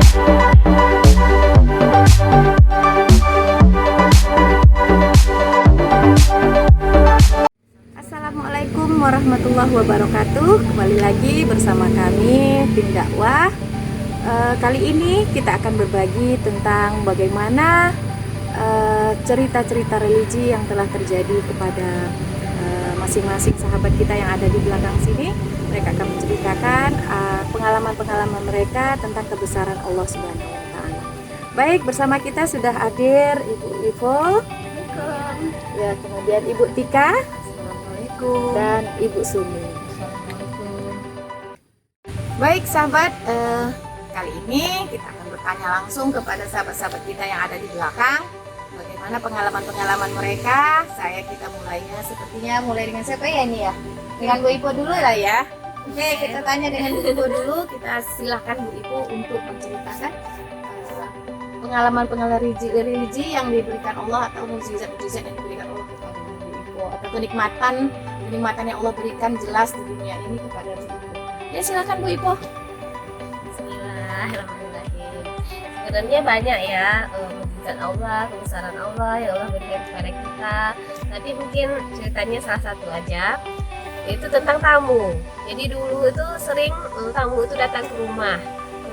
Assalamualaikum warahmatullahi wabarakatuh. Kembali lagi bersama kami tim dakwah. Kali ini kita akan berbagi tentang bagaimana cerita-cerita religi yang telah terjadi kepada masing-masing sahabat kita yang ada di belakang sini. Mereka akan menceritakan pengalaman-pengalaman mereka tentang kebesaran Allah Subhanahu wa Ta'ala. Baik, bersama kita sudah hadir Ibu Ivo, ya, kemudian Ibu Tika dan Ibu Sumi. Baik sahabat, kali ini kita akan bertanya langsung kepada sahabat-sahabat kita yang ada di belakang, bagaimana pengalaman-pengalaman mereka. Kita mulainya sepertinya mulai dengan siapa ya ini ya? Dengan Bu Ipo dulu lah ya. Oke, kita tanya dengan Bu Ipo dulu. Kita silahkan Bu Ipo untuk menceritakan pengalaman-pengalaman religi yang diberikan Allah atau mukjizat-mukjizat yang diberikan Allah kepada Bu Ipo, atau kenikmatan yang Allah berikan jelas di dunia ini kepada Bu Ipo. Ya, silakan Bu Ipo. Bismillahirrahmanirrahim. Sebenarnya banyak ya mukjizat Allah, kebesaran Allah yang Allah berikan kepada kita. Tapi mungkin ceritanya salah satu aja, yaitu tentang tamu. Jadi dulu itu sering tamu itu datang ke rumah.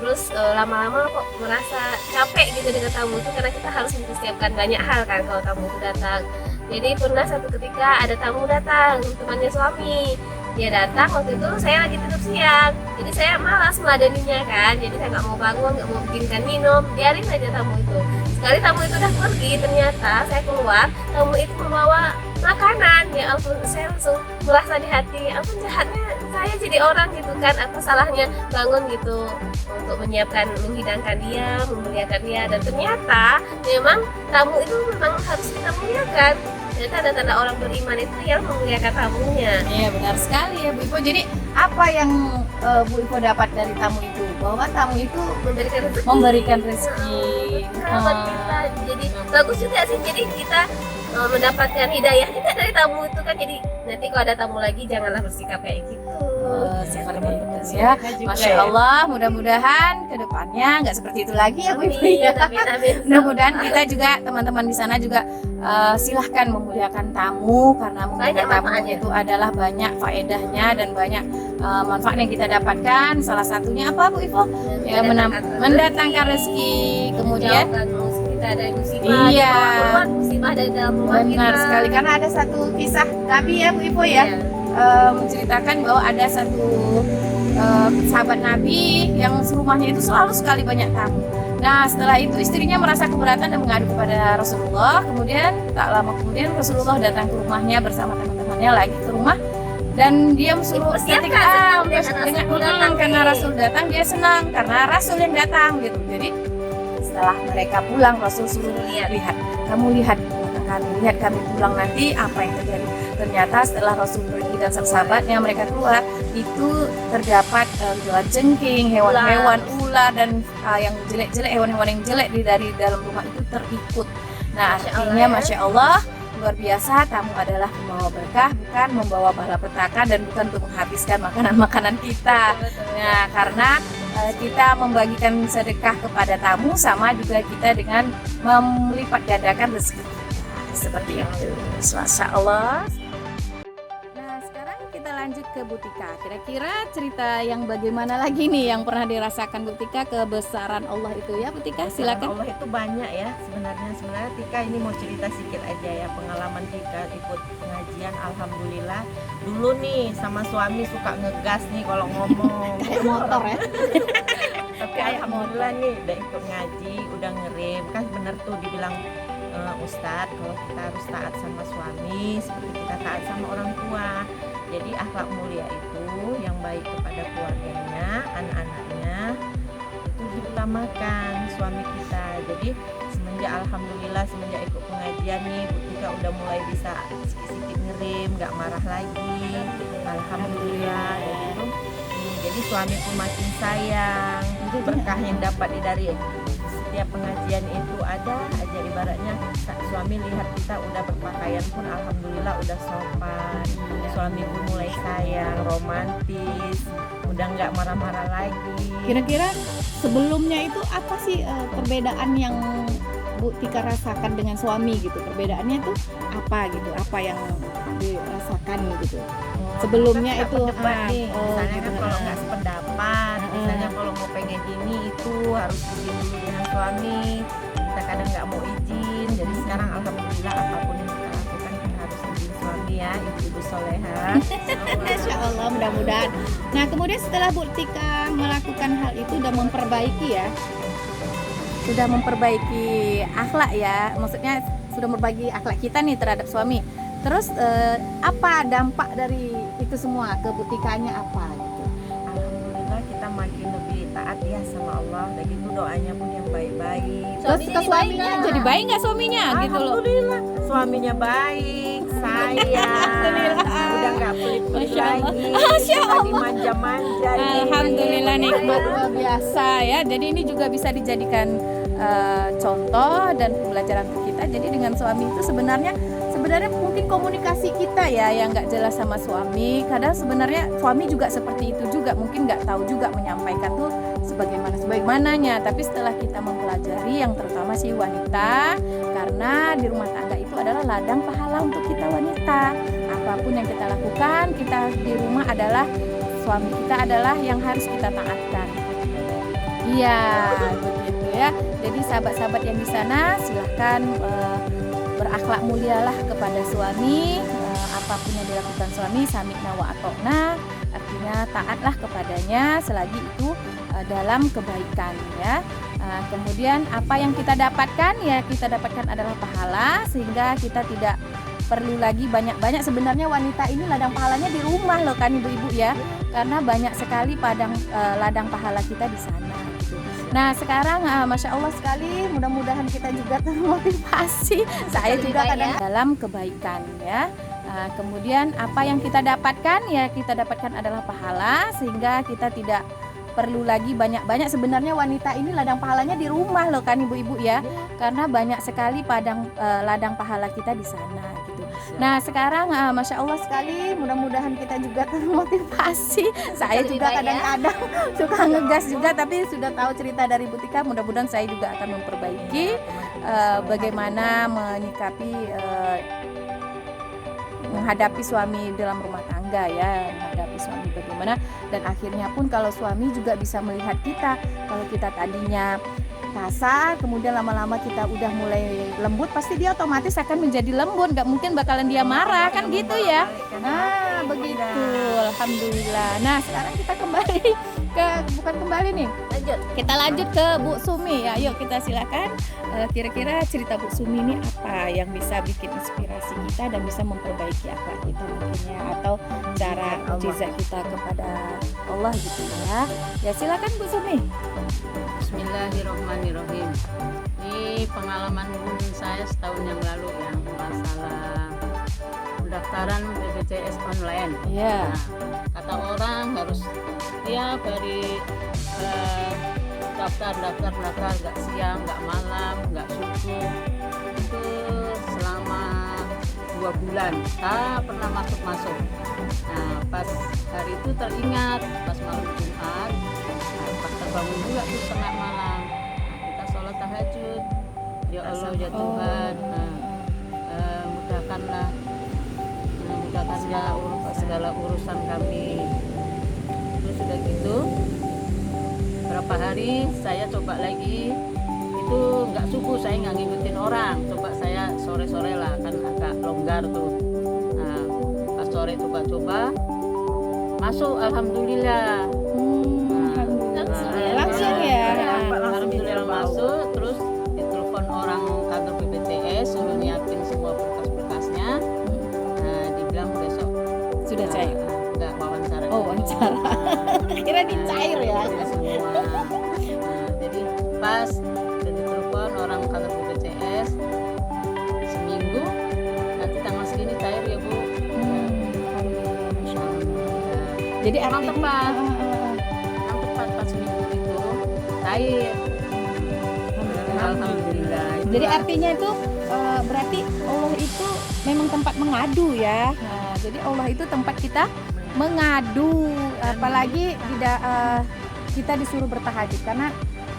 Terus lama-lama kok merasa capek gitu dengan tamu itu, karena kita harus mempersiapkan banyak hal kan kalau tamu itu datang. Jadi pernah satu ketika ada tamu datang, temannya suami. Dia datang, waktu itu saya lagi tidur siang, jadi saya malas meladeninya kan, jadi saya nggak mau bangun, nggak mau bikinkan minum, biarin aja tamu itu. Sekali tamu itu udah pergi, ternyata saya keluar, tamu itu membawa makanan. Ya ampun, saya langsung merasa di hati, ampun jahatnya saya jadi orang gitu kan, apa salahnya bangun gitu untuk menyiapkan, menghidangkan dia, memuliakan dia. Dan ternyata memang tamu itu memang harus kita muliakan. Ternyata ada tanda orang beriman itu yang memuliakan tamunya. Iya, benar sekali ya Bu Ipo. Jadi apa yang Bu Ipo dapat dari tamu itu? Bahwa tamu itu memberikan rezeki buat kita. Jadi bagus juga sih, jadi kita mendapatkan hidayah juga dari tamu itu kan. Jadi nanti kalau ada tamu lagi janganlah bersikap kayak gitu. Seperti itu ya. Masya Allah, mudah-mudahan kedepannya nggak seperti itu lagi ya Bu Ipo ya. Mudah-mudahan kita juga, teman-teman di sana juga silahkan memuliakan tamu, karena memuliakan tamu itu adalah banyak faedahnya dan banyak manfaat yang kita dapatkan. Salah satunya apa Bu Ipo? Ya, mendatangkan rezeki, kemudian kita ada musibah, iya, musibah dari dalam rumah kita. Benar sekali, karena ada satu kisah Nabi ya Bu Ipo ya. Menceritakan bahwa ada satu sahabat Nabi yang rumahnya itu selalu sekali banyak tamu. Nah, setelah itu istrinya merasa keberatan dan mengadu kepada Rasulullah. Kemudian tak lama kemudian Rasulullah datang ke rumahnya bersama teman-temannya lagi ke rumah, dan dia suruh karena Rasul datang, dia senang karena Rasul yang datang gitu. Jadi setelah mereka pulang, Rasul suruh lihat kami pulang nanti apa yang terjadi. Ternyata setelah Rasul pergi dan sahabatnya mereka keluar, itu terdapat jengking, hewan-hewan, ular, dan yang jelek-jelek, hewan-hewan yang jelek dari dalam rumah itu terikut. Nah, artinya Masya Allah, luar biasa, tamu adalah membawa berkah, bukan membawa malapetaka, dan bukan untuk menghabiskan makanan-makanan kita. Nah, karena kita membagikan sedekah kepada tamu sama juga kita dengan melipat gandakan rezeki seperti itu. Masya Allah. Nah, sekarang kita lanjut ke Bu Tika. Kira-kira cerita yang bagaimana lagi nih yang pernah dirasakan Bu Tika, kebesaran Allah itu ya Bu Tika? Silakan. Allah itu banyak ya sebenarnya Tika ini mau cerita sedikit aja ya, pengalaman Tika ikut pengajian. Alhamdulillah dulu nih sama suami suka ngegas nih kalau ngomong kayak motor ya. Tapi alhamdulillah nih udah ikut ngaji, udah ngerem kan, bener tuh dibilang Ustadz, kalau kita harus taat sama suami seperti kita taat sama orang tua. Jadi akhlak mulia itu yang baik kepada keluarganya, anak-anaknya, itu diutamakan suami kita. Jadi alhamdulillah semenjak ikut pengajian nih Bu Tika udah mulai bisa sedikit-sedikit ngerem, gak marah lagi. Alhamdulillah gitu. Jadi suami pun makin sayang, berkah yang dapat dari setiap pengajian itu ada aja ibaratnya suami lihat kita udah berpakaian pun alhamdulillah udah sopan, suami pun mulai sayang, romantis, udah nggak marah-marah lagi. Kira-kira sebelumnya itu apa sih perbedaan yang Bu Tika rasakan dengan suami gitu? Perbedaannya itu apa gitu? Apa yang dirasakan gitu? Sebelumnya Kita itu berdebat nih, misalnya gitu, kan kalau nggak sependapat, misalnya kalau mau pengen ini itu harus izin dulu dengan suami, kita kadang nggak mau izin, jadi sekarang alhamdulillah apapun yang kita lakukan kita harus izin suami ya, ibu-ibu soleha. Masya Allah, mudah-mudahan. Nah, kemudian setelah Bu Tika melakukan hal itu udah memperbaiki ya, sudah memperbaiki akhlak ya, maksudnya sudah memperbaiki akhlak kita nih terhadap suami. Terus apa dampak dari itu semua ke Bu Tikanya apa gitu? Alhamdulillah kita makin lebih taat ya sama Allah, dan itu doanya pun yang baik-baik. Terus ke suaminya jadi baik nggak suaminya gitu loh? Alhamdulillah suaminya baik, sayang, udah nggak pelit-pelit Masya Allah. lagi, Masya kita Allah. dimanja-manja. Alhamdulillah nikmat luar biasa ya. Jadi ini juga bisa dijadikan contoh dan pembelajaran untuk kita. Jadi dengan suami itu sebenarnya mungkin komunikasi kita ya yang nggak jelas sama suami. Kadang sebenarnya suami juga seperti itu juga, mungkin nggak tahu juga menyampaikan tuh sebagaimananya. Tapi setelah kita mempelajari, yang terutama si wanita, karena di rumah tangga itu adalah ladang pahala untuk kita wanita. Apapun yang kita lakukan, kita di rumah adalah suami kita adalah yang harus kita taatkan. Iya, begitu ya. Jadi sahabat-sahabat yang di sana silahkan berakhlak mulialah kepada suami, apapun yang dilakukan suami sami'na wa atokna, artinya taatlah kepadanya selagi itu dalam kebaikan ya. Kemudian apa yang kita dapatkan ya, kita dapatkan adalah pahala, sehingga kita tidak perlu lagi banyak-banyak. Sebenarnya wanita ini ladang pahalanya di rumah loh kan ibu-ibu ya, karena banyak sekali ladang pahala kita di sana gitu. Nah sekarang Masya Allah sekali, mudah-mudahan kita juga termotivasi. Saya juga kadang dalam kebaikan ya. Kemudian apa yang kita dapatkan ya, kita dapatkan adalah pahala, sehingga kita tidak perlu lagi banyak-banyak. Sebenarnya wanita ini ladang pahalanya di rumah loh kan ibu-ibu ya, karena banyak sekali ladang pahala kita di sana gitu. Nah sekarang Masya Allah sekali, mudah-mudahan kita juga termotivasi. Saya juga kadang-kadang suka ngegas juga, tapi sudah tahu cerita dari Bu Tika, mudah-mudahan saya juga akan memperbaiki bagaimana menyikapi menghadapi suami dalam rumah tangga ya, menghadapi suami bagaimana, dan akhirnya pun kalau suami juga bisa melihat kita, kalau kita tadinya kasar, kemudian lama-lama kita udah mulai lembut, pasti dia otomatis akan menjadi lembut, nggak mungkin bakalan dia marah kan gitu ya. Nah begitu, alhamdulillah. Nah sekarang kita kita lanjut ke Bu Sumi ya. Yuk kita silakan, kira-kira cerita Bu Sumi ini apa yang bisa bikin inspirasi kita dan bisa memperbaiki akhlak kita mungkin ya, atau cara mujizat kita kepada Allah gitu ya. Ya silakan Bu Sumi. Bismillahirrahmanirrahim. Ini pengalaman saya setahun yang lalu ya, masalah pendaftaran BPJS online. Iya. Nah, kata orang harus tiap hari daftar, nggak siang, nggak malam, nggak subuh. Itu selama 2 bulan, tak pernah masuk. Nah, pas hari itu teringat, pas malam Jumat, pas terbangun juga tuh tengah malam, kita sholat tahajud. Ya Allah ya Tuhan, mudahkanlah segala urusan kami. Terus sudah gitu, berapa hari saya coba lagi, itu nggak subuh, saya nggak ngikutin orang, coba saya sore-sore lah, kan agak longgar tuh. Nah, pas sore coba masuk, alhamdulillah. Langsung ya. Alhamdulillah masuk. Terus ditelepon orang kantor BPJS, suruh nyiapin semua berkas-berkasnya. Nah, dibilang besok Sudah cair. Enggak, wawancara. Oh wawancara. Kira dicair ya. Semua. Nah, jadi pas udah ditelepon orang kantor BPJS, seminggu nanti tanggal segini cair ya Bu. Jadi Emang artinya tepat pas seminggu itu cair. Alhamdulillah. Jadi artinya itu berarti Allah itu memang tempat mengadu ya. Nah, jadi Allah itu tempat kita mengadu, apalagi tidak kita disuruh bertahajud, karena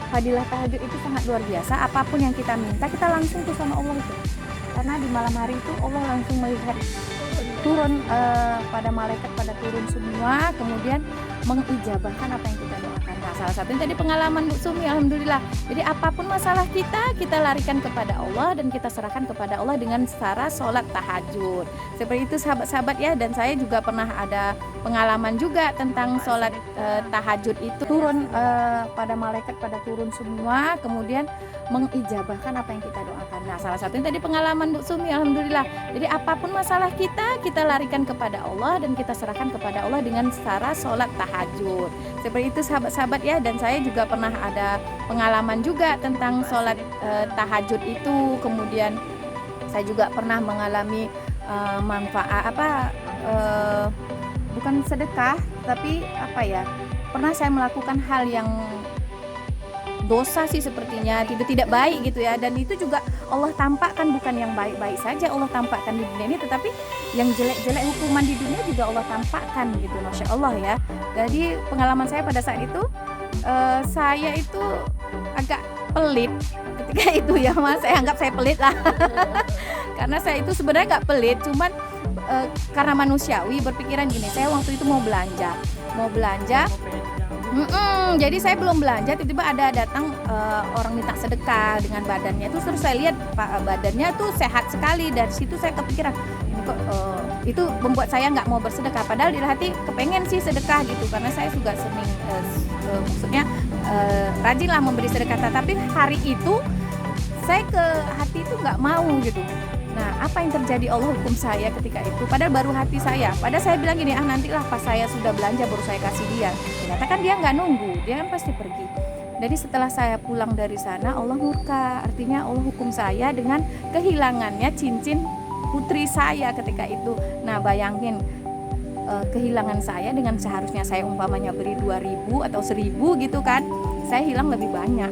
fadilah tahajud itu sangat luar biasa. Apapun yang kita minta, kita langsung tuh sama Allah itu. Karena di malam hari itu Allah langsung melihat turun pada malaikat pada turun semua, kemudian mengijabahkan apa yang kita doakan. Nah, salah satunya tadi pengalaman Bu Sumi, alhamdulillah. Jadi apapun masalah kita larikan kepada Allah dan kita serahkan kepada Allah dengan cara sholat tahajud. Seperti itu sahabat-sahabat ya. Dan saya juga pernah ada pengalaman juga tentang sholat tahajud itu, turun pada malaikat pada turun semua, kemudian mengijabahkan apa yang kita doakan. Nah, salah satunya tadi pengalaman Bu Sumi, alhamdulillah. Jadi apapun masalah kita larikan kepada Allah dan kita serahkan kepada Allah dengan cara sholat tahajud. Seperti itu sahabat-sahabat ya. Dan saya juga pernah ada pengalaman juga tentang sholat tahajud itu. Kemudian saya juga pernah mengalami manfaat bukan sedekah, tapi pernah saya melakukan hal yang dosa sih sepertinya, tidak baik gitu ya. Dan itu juga Allah tampakkan, bukan yang baik-baik saja Allah tampakkan di dunia ini, tetapi yang jelek-jelek hukuman di dunia juga Allah tampakkan gitu. Masya Allah ya. Jadi pengalaman saya pada saat itu, saya itu agak pelit ketika itu ya Mas. Saya anggap saya pelit lah. Karena saya itu sebenarnya gak pelit, cuman karena manusiawi berpikiran gini, saya waktu itu mau belanja. Jadi saya belum belanja, tiba-tiba ada datang orang minta sedekah dengan badannya itu, terus saya lihat badannya tuh sehat sekali. Dari situ saya kepikiran, ini kok itu membuat saya nggak mau bersedekah. Padahal di hati kepengen sih sedekah gitu, karena saya juga sering maksudnya rajin lah memberi sedekah. Tapi hari itu saya ke hati itu nggak mau gitu. Nah, apa yang terjadi, Allah hukum saya ketika itu. Padahal baru hati saya. Padahal saya bilang gini, nantilah pas saya sudah belanja baru saya kasih dia. Ternyata kan dia nggak nunggu, dia kan pasti pergi. Jadi setelah saya pulang dari sana, Allah murka. Artinya Allah hukum saya dengan kehilangannya cincin putri saya ketika itu. Nah, bayangin kehilangan saya dengan seharusnya saya umpamanya beri 2.000 atau 1.000 gitu kan. Saya hilang lebih banyak.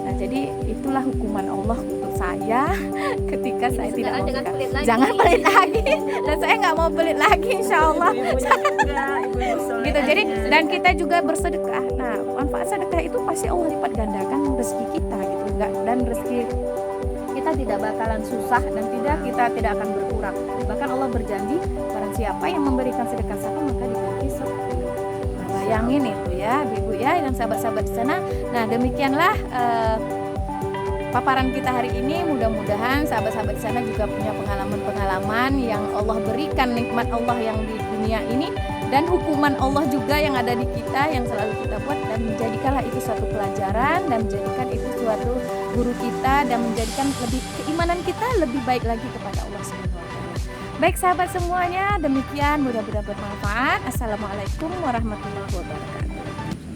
Nah, jadi itulah hukuman Allah untuk saya ketika saya tidak mau sedekah. Jangan pelit lagi. Dan saya nggak mau pelit lagi, insya Allah. Gitu. Jadi dan kita juga bersedekah. Nah, manfaat sedekah itu pasti Allah lipat gandakan rezeki kita gitu. Dan rezeki kita tidak bakalan susah dan kita tidak akan berkurang. Bahkan Allah berjanji, barang siapa yang memberikan sedekah satu maka diberi 10. Nah, bayangin itu ya, Ibu ya, dan sahabat-sahabat di sana. Nah, demikianlah paparan kita hari ini. Mudah-mudahan sahabat-sahabat di sana juga punya pengalaman-pengalaman yang Allah berikan, nikmat Allah yang di dunia ini dan hukuman Allah juga yang ada di kita yang selalu kita buat, dan menjadikanlah itu suatu pelajaran dan menjadikan itu suatu guru kita dan menjadikan keimanan kita lebih baik lagi kepada Allah Subhanahu wa taala. Baik sahabat semuanya, demikian mudah-mudahan bermanfaat. Assalamualaikum warahmatullahi wabarakatuh.